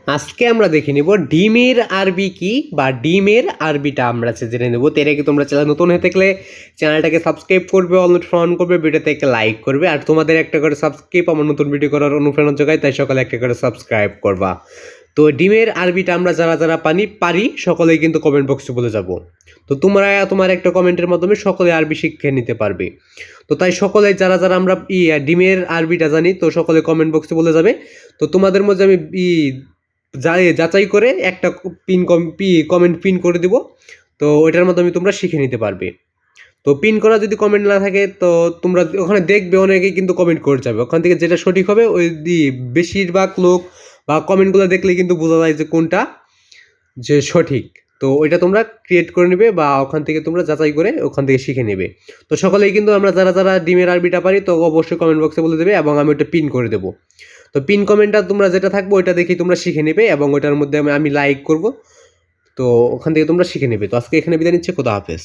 আজকে আমরা দেখে নিব ডিমের আরবি কি বা ডিমের আরবিটা আমরা জেনে নেব। এর আগে তোমরা চ্যানেল নতুন হয়ে থাকলে চ্যানেলটাকে সাবস্ক্রাইব করবে, অল নোটিফিকেশন অন করবে, ভিডিওতে একটা লাইক করবে। আর তোমাদের একটা করে সাবস্ক্রাইব আমার নতুন ভিডিও করার অনুপ্রেরণা যোগায়, তাই সকালে একটা করে সাবস্ক্রাইব করবা। তো ডিমের আরবিটা আমরা যারা যারা পারি সকলেই কিন্তু কমেন্ট বক্সে বলে যাব। তো তোমরা তোমার একটা কমেন্টের মাধ্যমে সকলে আরবি শিখে নিতে পারবে। তো তাই সকলে যারা যারা আমরা ডিমের আরবিটা জানি তো সকলে কমেন্ট বক্সে বলে যাবে। তো তোমাদের মধ্যে আমি যাচাই করে একটা কমেন্ট পিন করে দিব। তো ওইটার মাধ্যমে তোমরা শিখে নিতে পারবে। তো পিন করা যদি কমেন্ট না থাকে তো তোমরা ওখানে দেখবে অনেকেই কিন্তু কমেন্ট করে যাবে, ওখান থেকে যেটা সঠিক হবে ওই বেশিরভাগ লোক বা কমেন্টগুলো দেখলে কিন্তু বোঝা যায় যে কোনটা যে সঠিক। তো ওইটা তোমরা ক্রিয়েট করে নেবে বা ওখান থেকে তোমরা যাচাই করে ওখান থেকে শিখে নেবে। তো সকলেই কিন্তু আমরা যারা যারা ডিমের আরবিটা পারি তো অবশ্যই কমেন্ট বক্সে বলে দেবে এবং আমি ওটা পিন করে দেবো। তো পিন কমেন্টটা তোমরা যেটা থাকবে ওইটা দেখেই তোমরা শিখে নেবে এবং ওইটার মধ্যে আমি লাইক করব। তো ওখান থেকে তোমরা শিখে নেবে। তো আজকে এখানে বিদায় নিচ্ছি, খোদা হাফেজ।